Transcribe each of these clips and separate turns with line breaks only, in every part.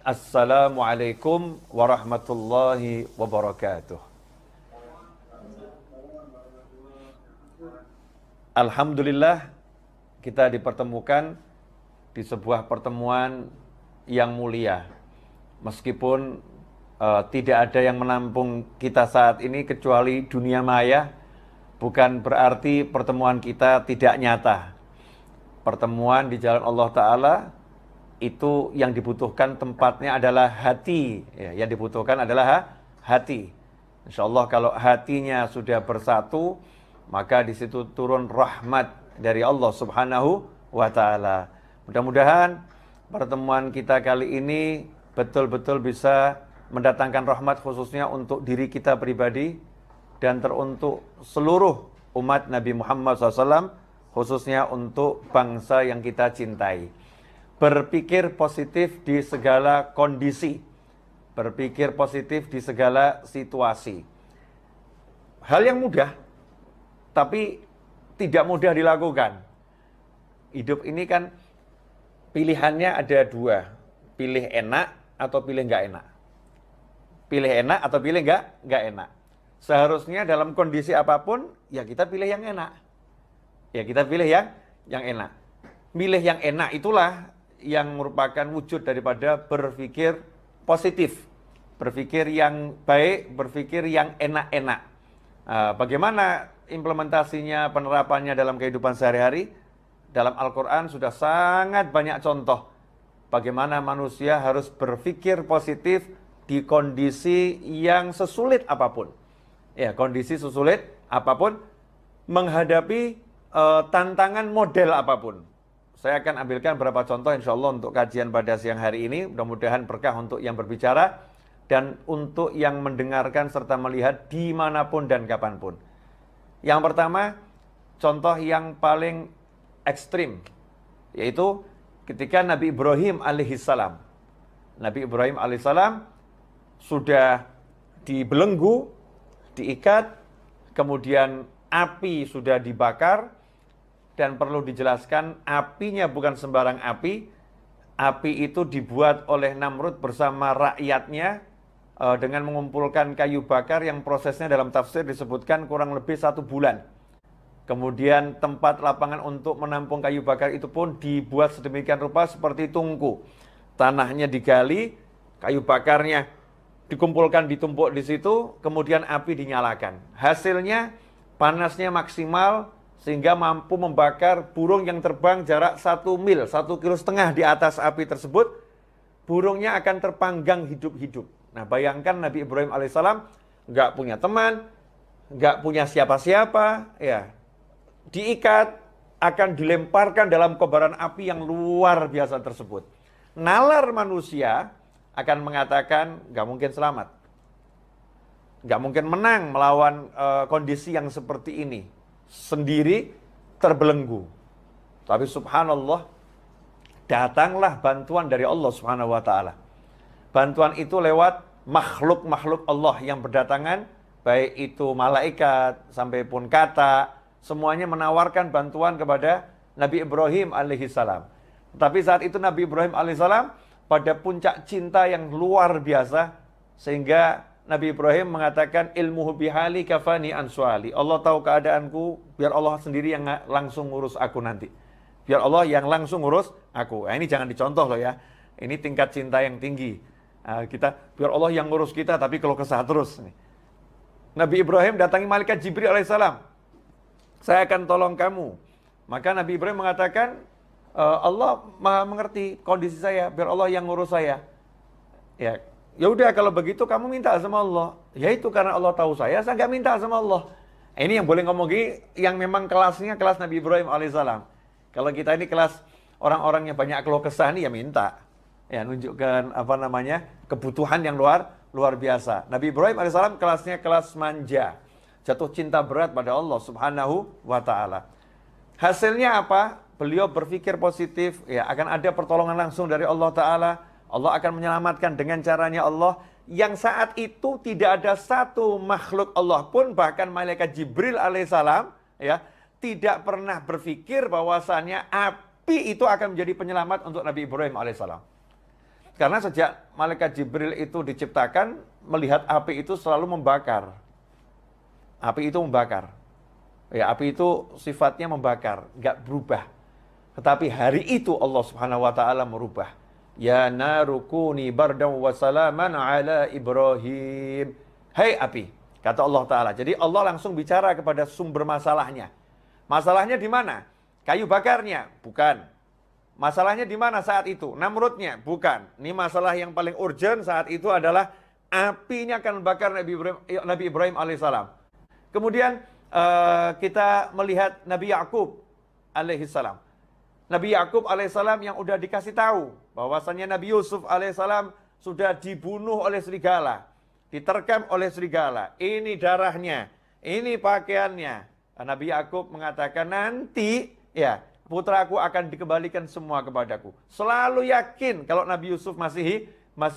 Assalamualaikum warahmatullahi wabarakatuh. Alhamdulillah kita dipertemukan di sebuah pertemuan yang mulia. Meskipun tidak ada yang menampung kita saat ini kecuali dunia maya, bukan berarti pertemuan kita tidak nyata. Pertemuan di jalan Allah Ta'ala itu yang dibutuhkan tempatnya adalah hati. Ya, yang dibutuhkan adalah hati. Insya Allah kalau hatinya sudah bersatu, maka di situ turun rahmat dari Allah Subhanahu wa Ta'ala. Mudah-mudahan pertemuan kita kali ini betul-betul bisa mendatangkan rahmat khususnya untuk diri kita pribadi dan teruntuk seluruh umat Nabi Muhammad SAW, khususnya untuk bangsa yang kita cintai. Berpikir positif di segala kondisi, berpikir positif di segala situasi. Hal yang mudah, tapi tidak mudah dilakukan. Hidup ini kan pilihannya ada dua, pilih enak atau pilih nggak enak. Pilih enak atau pilih nggak enak. Seharusnya dalam kondisi apapun, ya kita pilih yang enak. Ya kita pilih yang enak. Milih yang enak itulah yang merupakan wujud daripada berpikir positif. Berpikir yang baik, berpikir yang enak-enak. Bagaimana implementasinya, penerapannya dalam kehidupan sehari-hari? Dalam Al-Quran sudah sangat banyak contoh bagaimana manusia harus berpikir positif di kondisi yang sesulit apapun. Ya, kondisi sesulit apapun, menghadapi tantangan model apapun. Saya akan ambilkan beberapa contoh insya Allah untuk kajian pada siang hari ini. Mudah-mudahan berkah untuk yang berbicara dan untuk yang mendengarkan serta melihat dimanapun dan kapanpun. Yang pertama, contoh yang paling ekstrim, yaitu ketika Nabi Ibrahim alaihissalam. Nabi Ibrahim alaihissalam sudah dibelenggu, diikat, kemudian api sudah dibakar, dan perlu dijelaskan apinya bukan sembarang api. Api itu dibuat oleh Namrud bersama rakyatnya dengan mengumpulkan kayu bakar yang prosesnya dalam tafsir disebutkan kurang lebih 1 bulan. Kemudian tempat lapangan untuk menampung kayu bakar itu pun dibuat sedemikian rupa seperti tungku. Tanahnya digali, kayu bakarnya dikumpulkan, ditumpuk di situ, kemudian api dinyalakan. Hasilnya panasnya maksimal sehingga mampu membakar burung yang terbang jarak 1 mil, 1,5 km di atas api tersebut. Burungnya akan terpanggang hidup-hidup. Nah, bayangkan Nabi Ibrahim alaihissalam nggak punya teman, nggak punya siapa-siapa, ya, diikat, akan dilemparkan dalam kobaran api yang luar biasa tersebut. Nalar manusia akan mengatakan nggak mungkin selamat, nggak mungkin menang melawan kondisi yang seperti ini, sendiri terbelenggu. Tapi subhanallah, datanglah bantuan dari Allah Subhanahu wa Ta'ala. Bantuan itu lewat makhluk-makhluk Allah yang berdatangan, baik itu malaikat sampai pun kata, semuanya menawarkan bantuan kepada Nabi Ibrahim alaihissalam. Tapi saat itu Nabi Ibrahim alaihissalam pada puncak cinta yang luar biasa, sehingga Nabi Ibrahim mengatakan ilmuhu bihali kafani ansuali. Allah tahu keadaanku, biar Allah sendiri yang langsung ngurus aku nanti. Biar Allah yang langsung ngurus aku. Nah, ini jangan dicontoh loh ya. Ini tingkat cinta yang tinggi. Kita biar Allah yang ngurus kita, tapi kalau kesah terus. Nabi Ibrahim datangi malaikat Jibril alaihissalam. Saya akan tolong kamu. Maka Nabi Ibrahim mengatakan, Allah maha mengerti kondisi saya, biar Allah yang ngurus saya. Ya udah kalau begitu kamu minta sama Allah. Ya itu karena Allah tahu saya nggak minta sama Allah. Ini yang boleh ngomong gini, yang memang kelasnya kelas Nabi Ibrahim alaihissalam. Kalau kita ini kelas orang-orang yang banyak keluh kesah nih ya minta. Ya nunjukkan kebutuhan yang luar biasa. Nabi Ibrahim alaihissalam kelasnya kelas manja. Jatuh cinta berat pada Allah Subhanahu wa Ta'ala. Hasilnya apa? Beliau berpikir positif, ya akan ada pertolongan langsung dari Allah Ta'ala. Allah akan menyelamatkan dengan caranya Allah. Yang saat itu tidak ada satu makhluk Allah pun, bahkan malaikat Jibril alaihissalam, ya, tidak pernah berpikir bahwasannya api itu akan menjadi penyelamat untuk Nabi Ibrahim alaihissalam. Karena sejak malaikat Jibril itu diciptakan, melihat api itu selalu membakar. Api itu membakar. Ya, api itu sifatnya membakar, nggak berubah. Tetapi hari itu Allah Subhanahu wa taala merubah. Ya narukuni bardan wa salaman ala Ibrahim. Hai api, kata Allah taala. Jadi Allah langsung bicara kepada sumber masalahnya. Masalahnya di mana? Kayu bakarnya? Bukan. Masalahnya di mana saat itu? Namrudnya? Bukan. Ini masalah yang paling urgent saat itu adalah apinya akan membakar Nabi Ibrahim alaihissalam. Kemudian kita melihat Nabi Yakub alaihissalam. Nabi Yakub alaihissalam yang udah dikasih tahu bahwasannya Nabi Yusuf alaihissalam sudah dibunuh oleh serigala, diterkam oleh serigala. Ini darahnya, ini pakaiannya. Nabi Yakub mengatakan nanti ya putraku akan dikembalikan semua kepadaku. Selalu yakin kalau Nabi Yusuf masih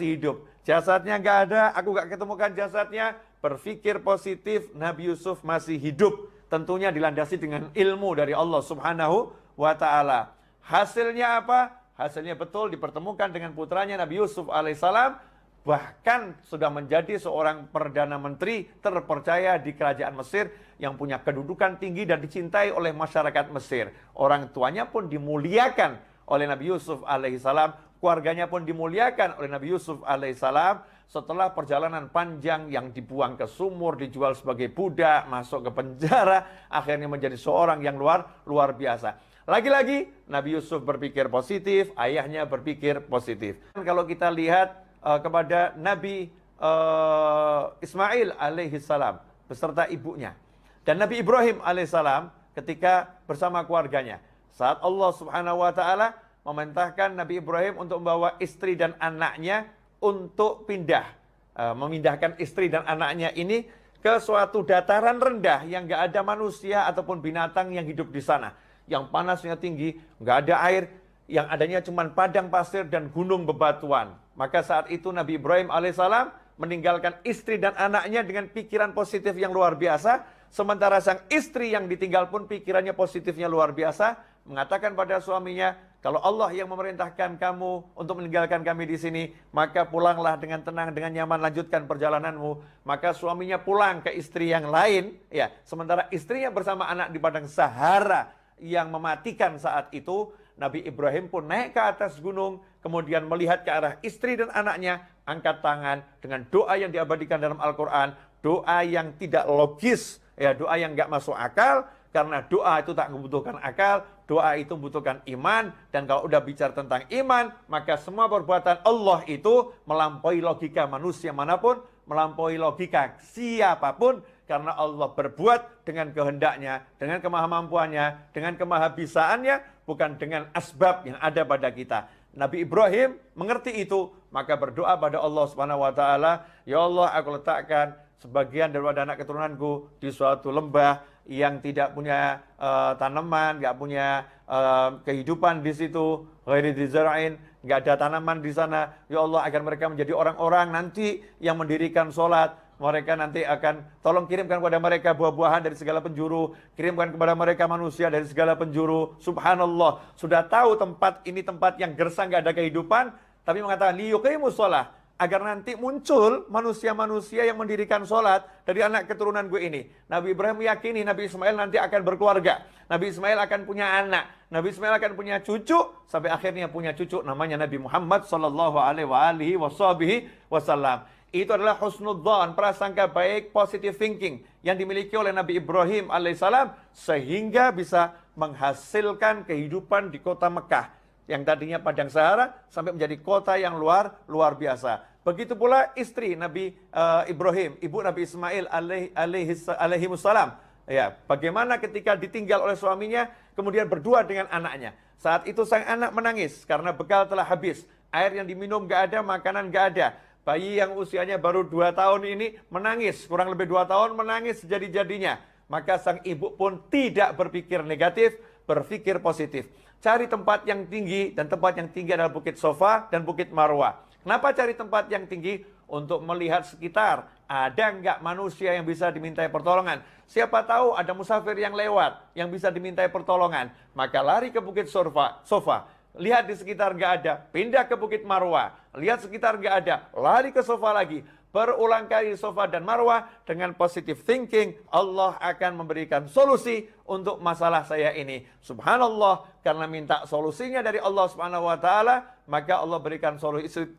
hidup. Jasadnya nggak ada, aku nggak ketemukan jasadnya. Berpikir positif, Nabi Yusuf masih hidup. Tentunya dilandasi dengan ilmu dari Allah Subhanahu wa ta'ala. Hasilnya apa? Hasilnya betul dipertemukan dengan putranya Nabi Yusuf alaihissalam. Bahkan sudah menjadi seorang Perdana Menteri terpercaya di kerajaan Mesir yang punya kedudukan tinggi dan dicintai oleh masyarakat Mesir. Orang tuanya pun dimuliakan oleh Nabi Yusuf alaihissalam. Keluarganya pun dimuliakan oleh Nabi Yusuf alaihissalam. Setelah perjalanan panjang yang dibuang ke sumur, dijual sebagai budak, masuk ke penjara, akhirnya menjadi seorang yang luar biasa. Lagi-lagi Nabi Yusuf berpikir positif, ayahnya berpikir positif. Kalau kita lihat kepada Nabi Ismail alaihissalam beserta ibunya dan Nabi Ibrahim alaihissalam ketika bersama keluarganya, saat Allah Subhanahu wa taala memerintahkan Nabi Ibrahim untuk membawa istri dan anaknya untuk memindahkan istri dan anaknya ini ke suatu dataran rendah yang nggak ada manusia ataupun binatang yang hidup di sana, yang panasnya tinggi, nggak ada air, yang adanya cuma padang pasir dan gunung bebatuan. Maka saat itu Nabi Ibrahim alaihissalam meninggalkan istri dan anaknya dengan pikiran positif yang luar biasa, sementara sang istri yang ditinggal pun pikirannya positifnya luar biasa, mengatakan pada suaminya, kalau Allah yang memerintahkan kamu untuk meninggalkan kami di sini, maka pulanglah dengan tenang, dengan nyaman, lanjutkan perjalananmu. Maka suaminya pulang ke istri yang lain, ya. Sementara istrinya bersama anak di padang Sahara yang mematikan saat itu, Nabi Ibrahim pun naik ke atas gunung, kemudian melihat ke arah istri dan anaknya, angkat tangan dengan doa yang diabadikan dalam Al-Quran, doa yang tidak logis, ya, doa yang nggak masuk akal, karena doa itu tak membutuhkan akal, doa itu membutuhkan iman, dan kalau udah bicara tentang iman, maka semua perbuatan Allah itu melampaui logika manusia manapun, melampaui logika siapapun, karena Allah berbuat dengan kehendaknya, dengan kemahamampuannya, dengan kemahabisaannya, bukan dengan asbab yang ada pada kita. Nabi Ibrahim mengerti itu, maka berdoa pada Allah Subhanahu wa taala, ya Allah, aku letakkan sebagian daripada anak keturunanku di suatu lembah yang tidak punya tanaman, nggak punya kehidupan di situ, ghairi dzara'in, nggak ada tanaman di sana. Ya Allah, agar mereka menjadi orang-orang nanti yang mendirikan sholat. Mereka nanti akan, tolong kirimkan kepada mereka buah-buahan dari segala penjuru, kirimkan kepada mereka manusia dari segala penjuru. Subhanallah, sudah tahu tempat ini tempat yang gersang, nggak ada kehidupan, tapi mengatakan liyuqimus shalah, agar nanti muncul manusia-manusia yang mendirikan sholat dari anak keturunan gue ini. Nabi Ibrahim meyakini Nabi Ismail nanti akan berkeluarga, Nabi Ismail akan punya anak, Nabi Ismail akan punya cucu, sampai akhirnya punya cucu namanya Nabi Muhammad sallallahu alaihi wasallam. Itu adalah husnudzan, prasangka baik, positive thinking yang dimiliki oleh Nabi Ibrahim alaihissalam, sehingga bisa menghasilkan kehidupan di kota Mekah yang tadinya padang Sahara sampai menjadi kota yang luar biasa. Begitu pula istri Nabi Ibrahim, ibu Nabi Ismail alaihi wassalam. Ya, bagaimana ketika ditinggal oleh suaminya, kemudian berdua dengan anaknya. Saat itu sang anak menangis karena bekal telah habis, air yang diminum gak ada, makanan gak ada. Bayi yang usianya baru 2 tahun ini menangis, kurang lebih 2 tahun menangis sejadi-jadinya. Maka sang ibu pun tidak berpikir negatif, berpikir positif. Cari tempat yang tinggi, dan tempat yang tinggi adalah Bukit Sofa dan Bukit Marwah. Kenapa cari tempat yang tinggi? Untuk melihat sekitar, ada nggak manusia yang bisa dimintai pertolongan. Siapa tahu ada musafir yang lewat, yang bisa dimintai pertolongan. Maka lari ke Bukit Sofa. lihat di sekitar nggak ada, pindah ke Bukit Marwah, lihat sekitar nggak ada, lari ke sofa lagi, berulang kali sofa dan Marwah. Dengan positive thinking, Allah akan memberikan solusi untuk masalah saya ini. Subhanallah, karena minta solusinya dari Allah Subhanahu wa taala, maka Allah berikan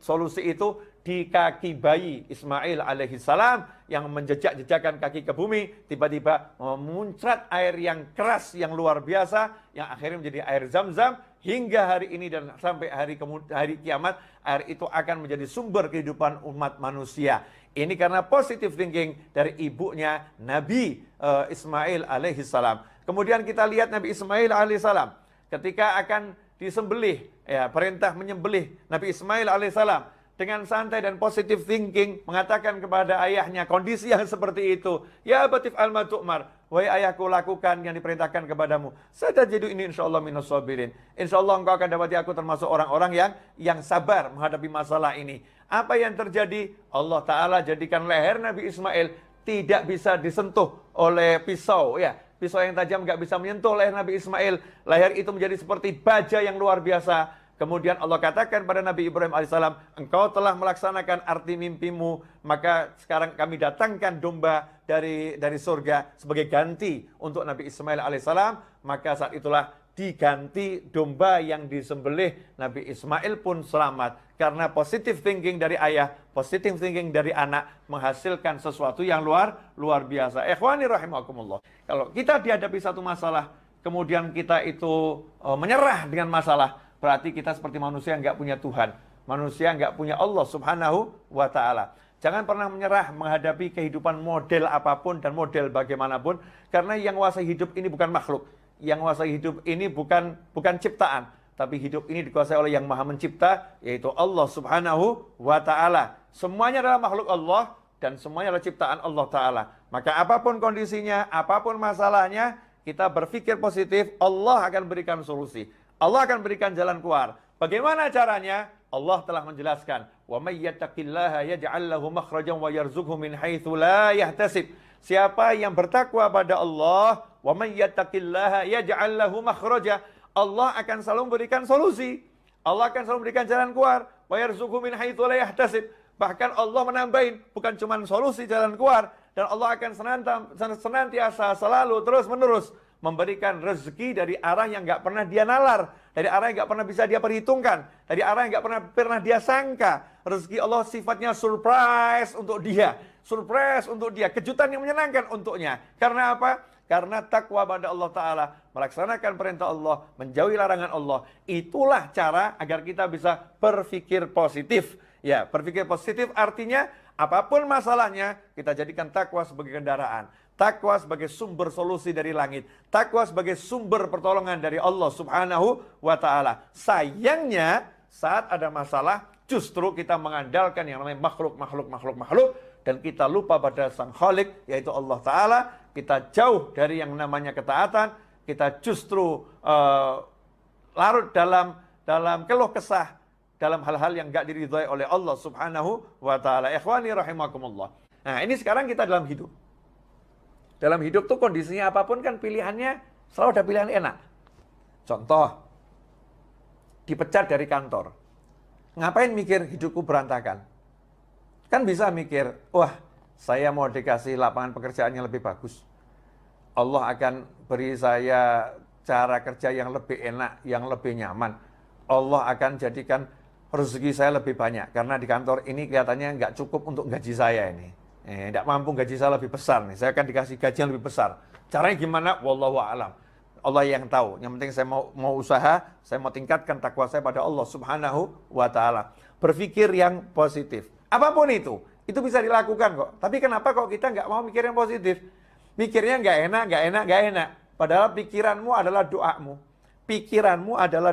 solusi itu di kaki bayi Ismail alaihissalam yang menjejak-jejakkan kaki ke bumi, tiba-tiba memuncrat air yang keras yang luar biasa yang akhirnya menjadi air Zam-Zam. Hingga hari ini dan sampai hari kiamat, air itu akan menjadi sumber kehidupan umat manusia. Ini karena positive thinking dari ibunya Nabi Ismail alaihissalam. Kemudian kita lihat Nabi Ismail alaihissalam ketika akan disembelih, ya, perintah menyembelih Nabi Ismail alaihissalam. Dengan santai dan positive thinking mengatakan kepada ayahnya kondisi yang seperti itu, ya abatif alma tu'mar, wahai ayahku, lakukan yang diperintahkan kepadamu. Satajidu ini insyaallah minas sabirin. Insyaallah engkau akan dapati aku termasuk orang-orang yang sabar menghadapi masalah ini. Apa yang terjadi? Allah Ta'ala jadikan leher Nabi Ismail tidak bisa disentuh oleh pisau, ya. Pisau yang tajam nggak bisa menyentuh leher Nabi Ismail. Leher itu menjadi seperti baja yang luar biasa. Kemudian Allah katakan pada Nabi Ibrahim alaihissalam, engkau telah melaksanakan arti mimpimu, maka sekarang kami datangkan domba dari surga sebagai ganti untuk Nabi Ismail alaihissalam. Maka saat itulah diganti domba yang disembelih. Nabi Ismail pun selamat karena positive thinking dari ayah, positive thinking dari anak menghasilkan sesuatu yang luar biasa. Ikhwani rahimakumullah. Kalau kita dihadapi satu masalah, kemudian kita itu menyerah dengan masalah, berarti kita seperti manusia yang nggak punya Tuhan. Manusia nggak punya Allah Subhanahu wa ta'ala. Jangan pernah menyerah menghadapi kehidupan model apapun dan model bagaimanapun. Karena yang menguasai hidup ini bukan makhluk. Yang menguasai hidup ini bukan ciptaan. Tapi hidup ini dikuasai oleh yang maha mencipta, yaitu Allah Subhanahu wa ta'ala. Semuanya adalah makhluk Allah dan semuanya adalah ciptaan Allah Ta'ala. Maka apapun kondisinya, apapun masalahnya, kita berpikir positif, Allah akan berikan solusi. Allah akan berikan jalan keluar. Bagaimana caranya? Allah telah menjelaskan, "Wa may yattaqillaha yaj'al lahu makhrajan wa yarzuqhu min haitsu la yahtasib." Siapa yang bertakwa pada Allah, "Wa may yattaqillaha yaj'al lahu makhraja." Allah akan selalu memberikan solusi. Allah akan selalu memberikan jalan keluar. "Wa yarzuqhu min haitsu la yahtasib." Bahkan Allah menambahin, bukan cuma solusi jalan keluar, dan Allah akan senantiasa selalu terus-menerus memberikan rezeki dari arah yang nggak pernah dia nalar, dari arah yang nggak pernah bisa dia perhitungkan, dari arah yang nggak pernah dia sangka. Rezeki Allah sifatnya surprise untuk dia, kejutan yang menyenangkan untuknya. Karena apa? Karena takwa pada Allah Ta'ala, melaksanakan perintah Allah, menjauhi larangan Allah. Itulah cara agar kita bisa berpikir positif. Ya, berpikir positif artinya apapun masalahnya, kita jadikan takwa sebagai kendaraan. Takwa sebagai sumber solusi dari langit. Takwa sebagai sumber pertolongan dari Allah Subhanahu wa ta'ala. Sayangnya, saat ada masalah, justru kita mengandalkan yang namanya makhluk. Dan kita lupa pada Sang Khalik, yaitu Allah Ta'ala. Kita jauh dari yang namanya ketaatan. Kita justru larut dalam keluh kesah, dalam hal-hal yang gak diridhai oleh Allah Subhanahu wa ta'ala. Ikhwani rahimakumullah. Nah, ini sekarang kita dalam hidup. Dalam hidup tuh kondisinya apapun kan pilihannya selalu ada pilihan enak. Contoh, dipecat dari kantor. Ngapain mikir hidupku berantakan? Kan bisa mikir, wah saya mau dikasih lapangan pekerjaan yang lebih bagus. Allah akan beri saya cara kerja yang lebih enak, yang lebih nyaman. Allah akan jadikan rezeki saya lebih banyak. Karena di kantor ini kelihatannya nggak cukup untuk gaji saya ini. Tidak mampu gaji saya lebih besar nih. Saya akan dikasih gaji yang lebih besar. Caranya gimana? Wallahu a'lam. Allah yang tahu. Yang penting saya mau usaha, saya mau tingkatkan takwa saya pada Allah Subhanahu wa ta'ala. Berpikir yang positif. Apapun itu bisa dilakukan kok. Tapi kenapa kok kita nggak mau mikir yang positif? Mikirnya nggak enak. Padahal pikiranmu adalah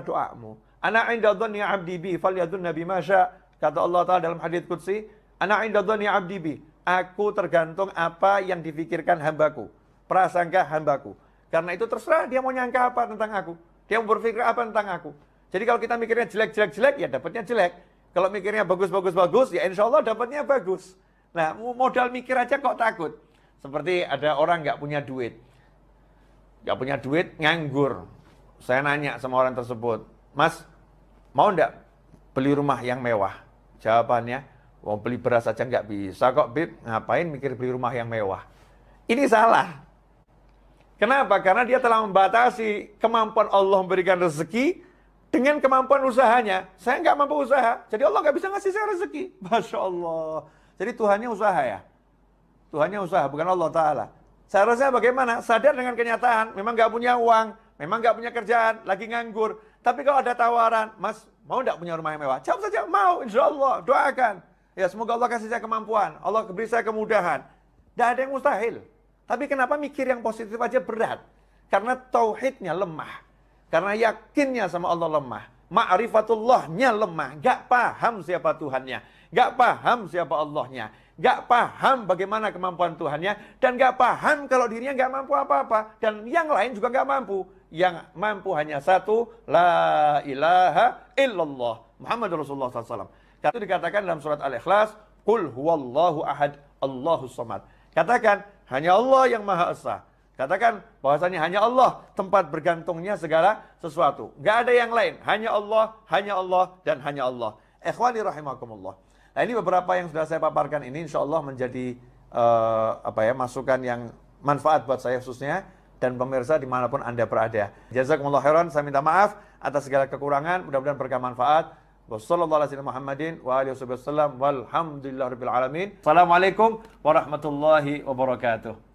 doamu. Ana 'inda dhanni 'abdi bi falyadhunna bima syaa. Kata Allah Ta'ala dalam hadits qudsi, ana 'inda dhanni 'abdi bi. Aku tergantung apa yang difikirkan hambaku, prasangka hambaku. Karena itu terserah dia mau nyangka apa tentang aku, dia mau berpikir apa tentang aku. Jadi kalau kita mikirnya jelek, ya dapatnya jelek. Kalau mikirnya bagus, ya insya Allah dapatnya bagus. Nah, modal mikir aja kok takut. Seperti ada orang nggak punya duit, nganggur. Saya nanya sama orang tersebut, Mas, Mau enggak beli rumah yang mewah? Jawabannya, mau beli beras aja nggak bisa kok, Bib. Ngapain mikir beli rumah yang mewah? Ini salah. Kenapa? Karena dia telah membatasi kemampuan Allah memberikan rezeki dengan kemampuan usahanya. Saya nggak mampu usaha, jadi Allah nggak bisa ngasih saya rezeki. Masya Allah. Jadi Tuhannya usaha ya? Tuhannya usaha, bukan Allah Ta'ala. Seharusnya bagaimana? Sadar dengan kenyataan, memang nggak punya uang, memang nggak punya kerjaan, lagi nganggur. Tapi kalau ada tawaran, Mas, mau nggak punya rumah yang mewah? Jawab saja, mau, insya Allah, doakan. Ya, semoga Allah kasih saya kemampuan, Allah beri saya kemudahan. Tidak ada yang mustahil. Tapi kenapa mikir yang positif aja berat? Karena tauhidnya lemah. Karena yakinnya sama Allah lemah. Ma'rifatullahnya lemah. Gak paham siapa Tuhannya. Gak paham siapa Allahnya. Gak paham bagaimana kemampuan Tuhannya. Dan gak paham kalau dirinya gak mampu apa-apa. Dan yang lain juga gak mampu. Yang mampu hanya satu. La ilaha illallah. Muhammad Rasulullah SAW. Itu dikatakan dalam surat Al-Ikhlas. Qul huwallahu ahad. Allahus samad. Katakan, hanya Allah yang Maha Esa. Katakan bahwasanya hanya Allah tempat bergantungnya segala sesuatu. Gak ada yang lain. Hanya Allah, dan hanya Allah. Ikhwani rahimakumullah. Nah, ini beberapa yang sudah saya paparkan ini insya Allah menjadi masukan yang manfaat buat saya khususnya dan pemirsa dimanapun Anda berada. Jazakumullah khairan. Saya minta maaf atas segala kekurangan. Mudah-mudahan berkah manfaat. Wassalamualaikum warahmatullahi wabarakatuh.